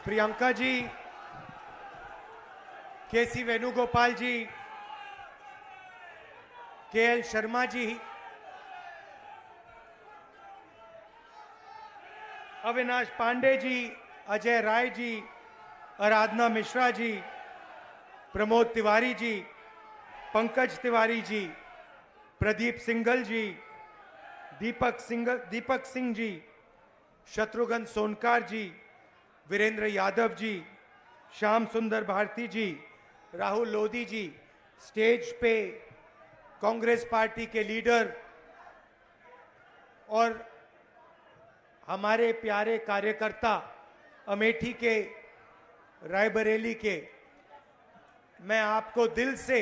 प्रियंका जी, केसी वेणुगोपाल जी, KL Sharma ji, Avinash Pandey ji, Ajay Rai ji, Aradhana Mishra ji, Pramod Tiwari ji, Pankaj Tiwari ji, Pradeep Singhal जी, दीपक सिंह जी, शत्रुघ्न सोनकार जी, वीरेंद्र यादव जी, श्याम सुंदर भारती जी, राहुल लोधी जी, stage पे Congress party के लीडर और हमारे प्यारे कार्यकर्ता अमेठी के, रायबरेली के, मैं आपको दिल से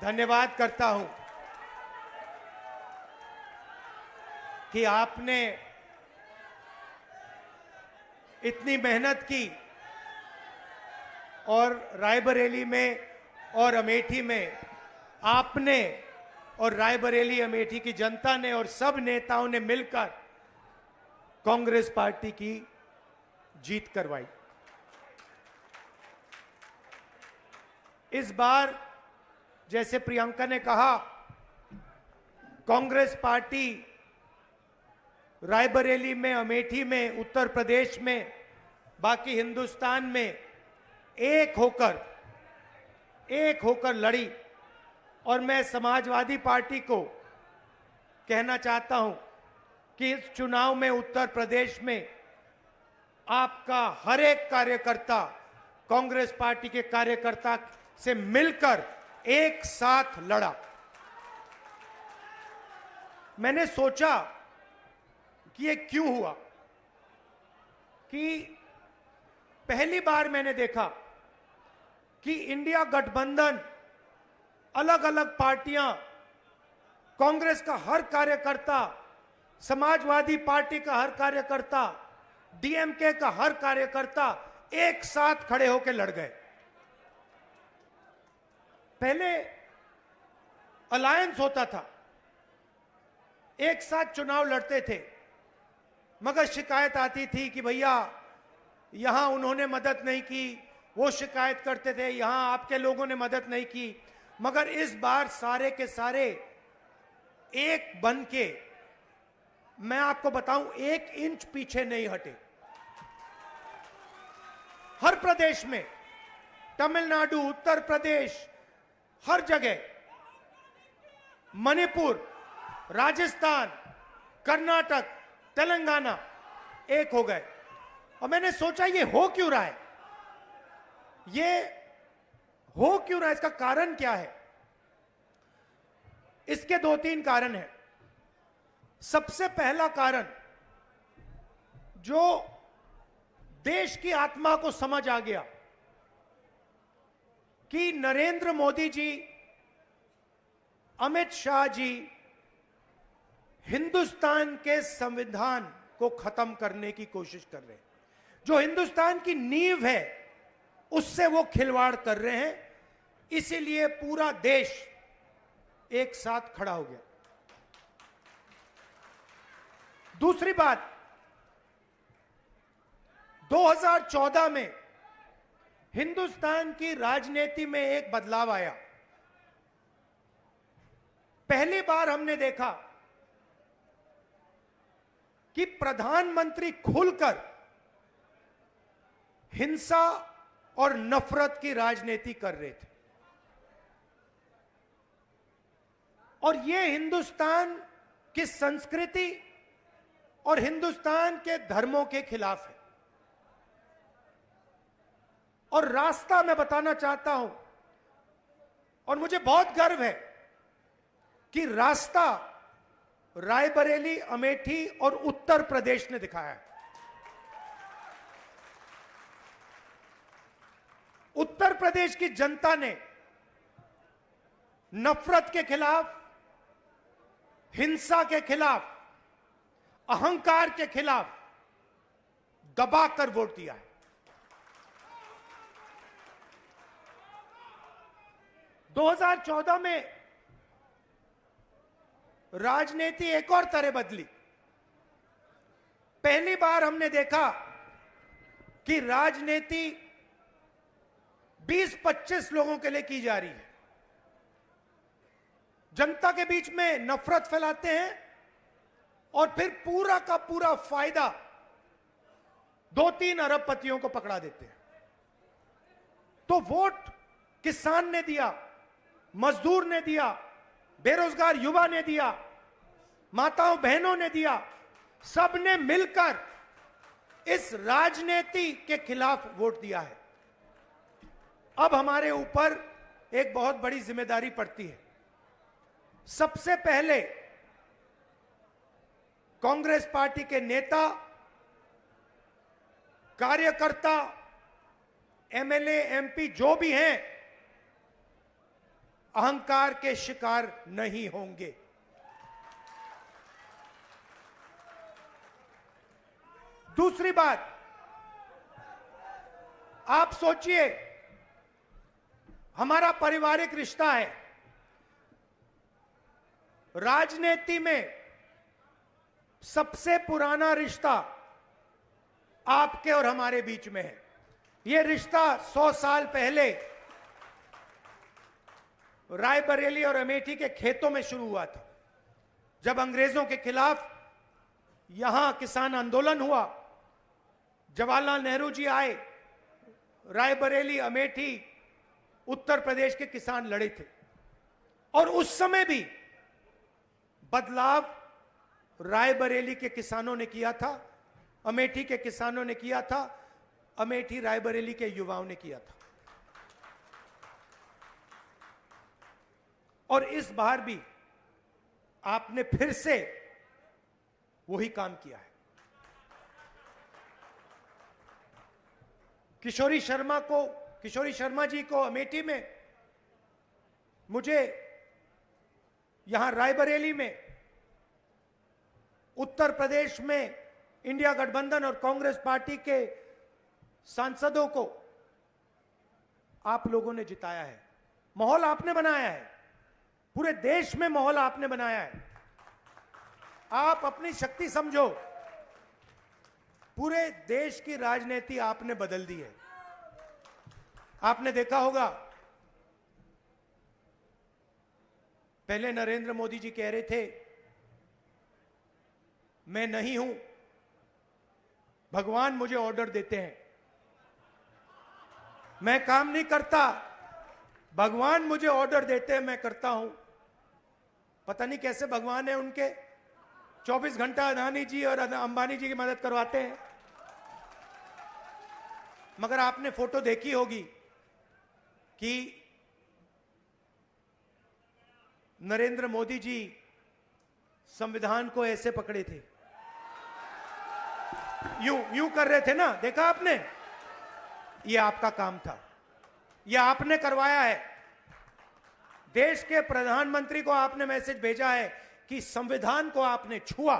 धन्यवाद करता हूं कि आपने इतनी मेहनत की और रायबरेली में और अमेठी में आपने और रायबरेली अमेठी की जनता ने और सब नेताओं ने मिलकर कांग्रेस पार्टी की जीत करवाई। इस बार जैसे प्रियंका ने कहा, कांग्रेस पार्टी रायबरेली में, अमेठी में, उत्तर प्रदेश में, बाकी हिंदुस्तान में एक होकर लड़ी। और मैं समाजवादी पार्टी को कहना चाहता हूं कि इस चुनाव में उत्तर प्रदेश में आपका हर एक कार्यकर्ता कांग्रेस पार्टी के कार्यकर्ता से मिलकर एक साथ लड़ा। मैंने सोचा कि ये क्यों हुआ, कि पहली बार मैंने देखा कि इंडिया गठबंधन, अलग अलग पार्टियां, कांग्रेस का हर कार्यकर्ता, समाजवादी पार्टी का हर कार्यकर्ता, डीएमके का हर कार्यकर्ता एक साथ खड़े होकर लड़ गए। पहले अलायंस होता था, एक साथ चुनाव लड़ते थे, मगर शिकायत आती थी कि भैया यहां उन्होंने मदद नहीं की, वो शिकायत करते थे यहां आपके लोगों ने मदद नहीं की। मगर इस बार सारे के सारे एक बन के, मैं आपको बताऊं, 1 इंच पीछे नहीं हटे। हर प्रदेश में, तमिलनाडु, उत्तर प्रदेश, हर जगह, मणिपुर, राजस्थान, कर्नाटक, तेलंगाना एक हो गए। और मैंने सोचा ये हो क्यों रहा है, ये हो क्यों रहा है, इसका कारण क्या है? इसके 2-3 कारण हैं। सबसे पहला कारण, जो देश की आत्मा को समझ आ गया कि नरेंद्र मोदी जी, अमित शाह जी हिंदुस्तान के संविधान को खत्म करने की कोशिश कर रहे हैं। जो हिंदुस्तान की नींव है उससे वो खिलवाड़ कर रहे हैं। इसीलिए पूरा देश एक साथ खड़ा हो गया। दूसरी बात, 2014 में हिंदुस्तान की राजनीति में एक बदलाव आया। पहली बार हमने देखा कि प्रधानमंत्री खुलकर हिंसा और नफरत की राजनीति कर रहे थे। और यह हिंदुस्तान की संस्कृति और हिंदुस्तान के धर्मों के खिलाफ है। और रास्ता मैं बताना चाहता हूं, और मुझे बहुत गर्व है कि रास्ता रायबरेली, अमेठी और उत्तर प्रदेश ने दिखाया है। उत्तर प्रदेश की जनता ने नफरत के खिलाफ, हिंसा के खिलाफ, अहंकार के खिलाफ दबाकर वोट दिया है। 2014 में राजनीति एक और तरह बदली। पहली बार हमने देखा कि राजनीति 20-25 लोगों के लिए की जा रही है, जनता के बीच में नफरत फैलाते हैं और फिर पूरा का पूरा फायदा 2-3 अरबपतियों को पकड़ा देते हैं। तो वोट किसान ने दिया, मजदूर ने दिया, बेरोजगार युवा ने दिया, माताओं बहनों ने दिया, सबने मिलकर इस राजनीति के खिलाफ वोट दिया है। अब हमारे ऊपर एक बहुत बड़ी जिम्मेदारी पड़ती है। सबसे पहले कांग्रेस पार्टी के नेता, कार्यकर्ता, एमएलए, एमपी जो भी हैं, अहंकार के शिकार नहीं होंगे। दूसरी बात, आप सोचिए, हमारा पारिवारिक रिश्ता है। राजनीति में सबसे पुराना रिश्ता आपके और हमारे बीच में है। यह रिश्ता 100 साल पहले रायबरेली और अमेठी के खेतों में शुरू हुआ था, जब अंग्रेजों के खिलाफ यहां किसान आंदोलन हुआ। जवाहरलाल नेहरू जी आए, रायबरेली, अमेठी, उत्तर प्रदेश के किसान लड़े थे और उस समय भी बदलाव रायबरेली के किसानों ने किया था, अमेठी के किसानों ने किया था, अमेठी रायबरेली के युवाओं ने किया था। और इस बार भी आपने फिर से वही काम किया है। किशोरी शर्मा जी को अमेठी में, मुझे यहां रायबरेली में, उत्तर प्रदेश में इंडिया गठबंधन और कांग्रेस पार्टी के सांसदों को आप लोगों ने जिताया है। माहौल आपने बनाया है, पूरे देश में माहौल आपने बनाया है। आप अपनी शक्ति समझो, पूरे देश की राजनीति आपने बदल दी है। आपने देखा होगा, पहले नरेंद्र मोदी जी कह रहे थे मैं नहीं हूं, भगवान मुझे ऑर्डर देते हैं, मैं काम नहीं करता, भगवान मुझे ऑर्डर देते हैं, मैं करता हूं। पता नहीं कैसे भगवान है उनके, 24 घंटा अदानी जी और अंबानी जी की मदद करवाते हैं। मगर आपने फोटो देखी होगी कि नरेंद्र मोदी जी संविधान को ऐसे पकड़े थे, यूं कर रहे थे ना, देखा आपने? यह आपका काम था, यह आपने करवाया है। देश के प्रधानमंत्री को आपने मैसेज भेजा है कि संविधान को आपने छुआ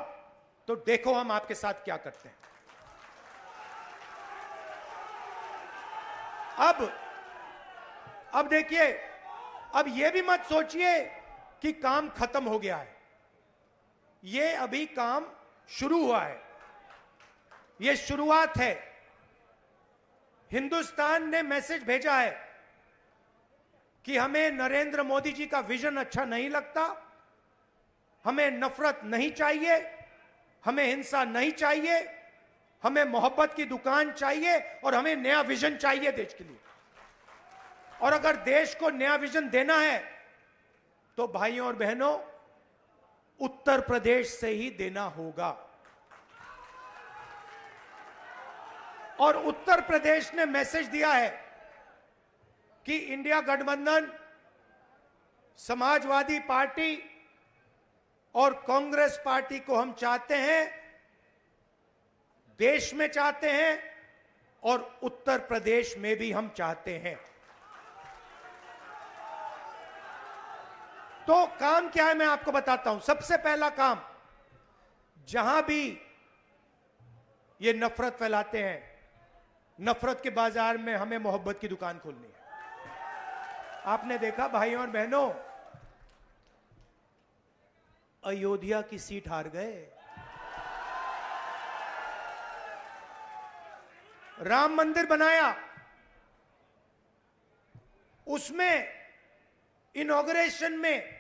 तो देखो हम आपके साथ क्या करते हैं। अब देखिए, अब यह भी मत सोचिए कि काम खत्म हो गया है। यह अभी काम शुरू हुआ है, यह शुरुआत है। हिंदुस्तान ने मैसेज भेजा है कि हमें नरेंद्र मोदी जी का विजन अच्छा नहीं लगता, हमें नफरत नहीं चाहिए, हमें हिंसा नहीं चाहिए, हमें मोहब्बत की दुकान चाहिए और हमें नया विजन चाहिए देश के लिए। और अगर देश को नया विजन देना है तो भाइयों और बहनों, उत्तर प्रदेश से ही देना होगा। और उत्तर प्रदेश ने मैसेज दिया है कि इंडिया गठबंधन, समाजवादी पार्टी और कांग्रेस पार्टी को हम चाहते हैं, देश में चाहते हैं और उत्तर प्रदेश में भी हम चाहते हैं। तो काम क्या है मैं आपको बताता हूं। सबसे पहला काम, जहां भी ये नफरत फैलाते हैं, नफरत के बाजार में हमें मोहब्बत की दुकान खोलनी है। आपने देखा भाइयों और बहनों, अयोध्या की सीट हार गए। राम मंदिर बनाया, उसमें इनॉग्रेशन में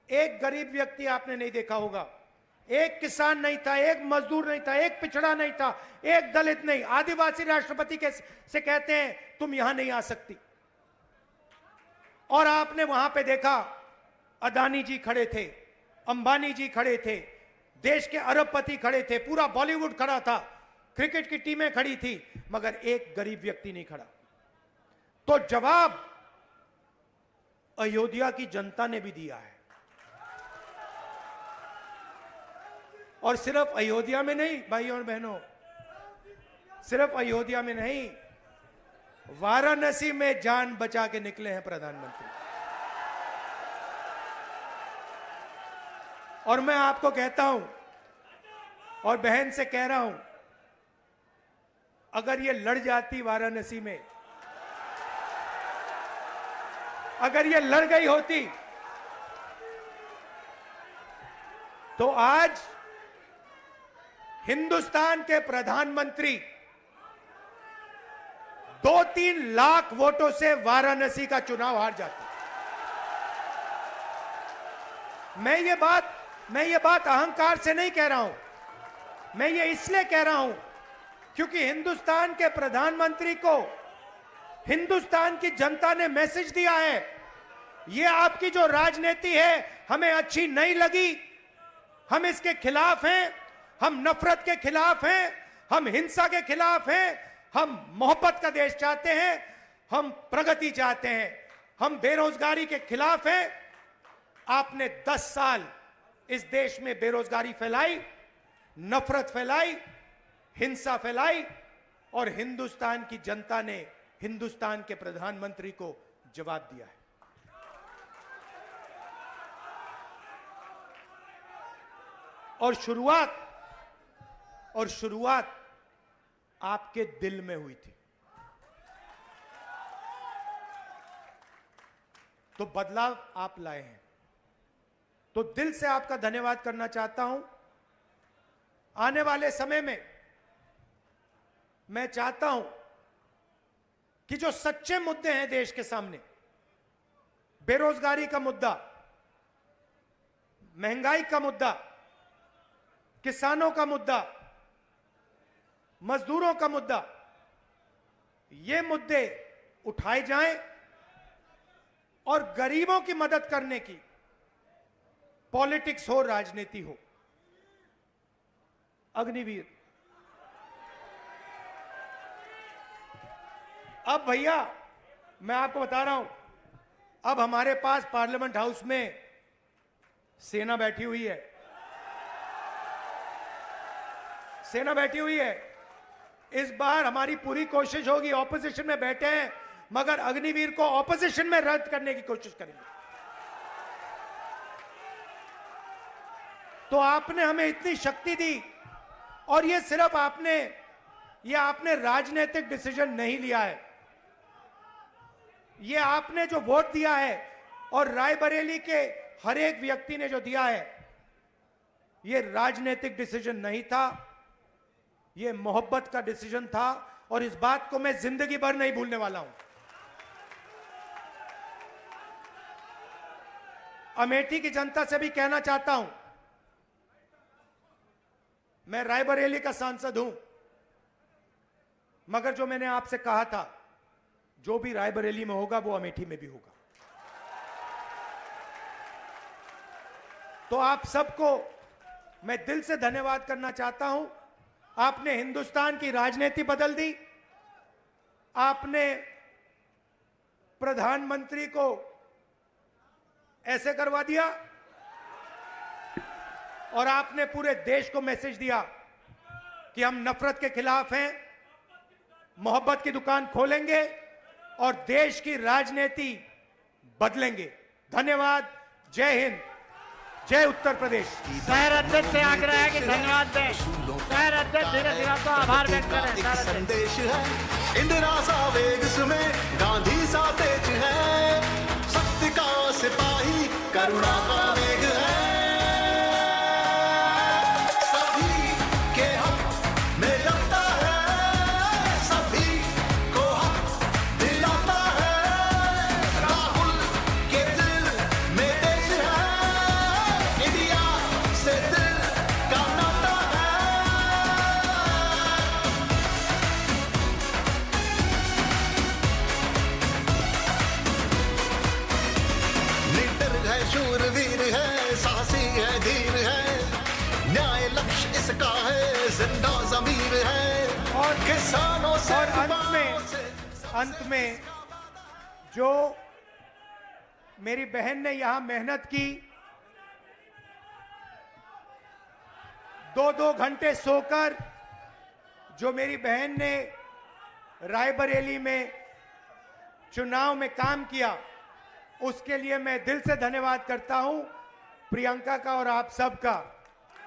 एक गरीब व्यक्ति आपने नहीं देखा होगा, एक किसान नहीं था, एक मजदूर नहीं था, एक पिछड़ा नहीं था, एक दलित नहीं। आदिवासी राष्ट्रपति से कहते हैं तुम यहां नहीं आ सकती। और आपने वहां पे देखा अदानी जी खड़े थे, अंबानी जी खड़े थे, देश के अरबपति खड़े थे, पूरा बॉलीवुड खड़ा था, क्रिकेट की टीमें खड़ी थी, मगर एक गरीब व्यक्ति नहीं खड़ा। तो जवाब अयोध्या की जनता ने भी दिया है। और सिर्फ अयोध्या में नहीं भाइयों और बहनों, सिर्फ अयोध्या में नहीं, वाराणसी में जान बचा के निकले हैं प्रधानमंत्री। और मैं आपको कहता हूं और बहन से कह रहा हूं, अगर ये लड़ जाती वाराणसी में, अगर ये लड़ गई होती, तो आज हिंदुस्तान के प्रधानमंत्री 2-3 लाख वोटों से वाराणसी का चुनाव हार जाते। मैं ये बात अहंकार से नहीं कह रहा हूं, मैं ये इसलिए कह रहा हूं क्योंकि हिंदुस्तान के प्रधानमंत्री को हिंदुस्तान की जनता ने मैसेज दिया है, ये आपकी जो राजनीति है हमें अच्छी नहीं लगी, हम इसके खिलाफ हैं, हम नफरत के खिलाफ हैं, हम हिंसा के खिलाफ हैं, हम मोहब्बत का देश चाहते हैं, हम प्रगति चाहते हैं, हम बेरोजगारी के खिलाफ हैं। आपने 10 साल इस देश में बेरोजगारी फैलाई, नफरत फैलाई, हिंसा फैलाई, और हिंदुस्तान की जनता ने हिंदुस्तान के प्रधानमंत्री को जवाब दिया है। और शुरुआत आपके दिल में हुई थी। तो बदलाव आप लाए हैं, तो दिल से आपका धन्यवाद करना चाहता हूं। आने वाले समय में मैं चाहता हूं कि जो सच्चे मुद्दे हैं देश के सामने, बेरोजगारी का मुद्दा, महंगाई का मुद्दा, किसानों का मुद्दा, मजदूरों का मुद्दा, ये मुद्दे उठाए जाएं और गरीबों की मदद करने की पॉलिटिक्स हो, राजनीति हो। अग्निवीर, अब भैया मैं आपको बता रहा हूं, अब हमारे पास पार्लियामेंट हाउस में सेना बैठी हुई है, सेना बैठी हुई है। इस बार हमारी पूरी कोशिश होगी, ऑपोजिशन में बैठे हैं मगर अग्निवीर को ऑपोजिशन में रद्द करने की कोशिश करेंगे। तो आपने हमें इतनी शक्ति दी, और ये सिर्फ आपने राजनीतिक डिसीजन नहीं लिया है, ये आपने जो वोट दिया है और रायबरेली के हर एक व्यक्ति ने जो दिया है, ये राजनीतिक डिसीजन नहीं था, ये मोहब्बत का डिसीजन था, और इस बात को मैं जिंदगी भर नहीं भूलने वाला हूं। अमेठी की जनता से भी कहना चाहता हूं, मैं रायबरेली का सांसद हूं, मगर जो मैंने आपसे कहा था, जो भी रायबरेली में होगा वो अमेठी में भी होगा। तो आप सबको मैं दिल से धन्यवाद करना चाहता हूं। आपने हिंदुस्तान की राजनीति बदल दी, आपने प्रधानमंत्री को ऐसे करवा दिया, और आपने पूरे देश को मैसेज दिया कि हम नफरत के खिलाफ हैं, मोहब्बत की दुकान खोलेंगे और देश की राजनीति बदलेंगे। धन्यवाद। जय हिंद, जय उत्तर प्रदेश। शहर अध्यक्ष से आग्रह है कि धन्यवाद दें। शहर अध्यक्ष धीरे धीरे तो आभार व्यक्त करें। संदेश है, इंदिरा सा वेग में, गांधी सा तेज है, सत्य का सिपाही करुणा का वेग है। सभी के हक में लड़ता है, जिंदा जमीर है और किसानों से और युवाओं से अंत में जो मेरी बहन ने यहां मेहनत की, 2-2 घंटे सोकर जो मेरी बहन ने रायबरेली में चुनाव में काम किया, उसके लिए मैं दिल से धन्यवाद करता हूं प्रियंका का और आप सबका।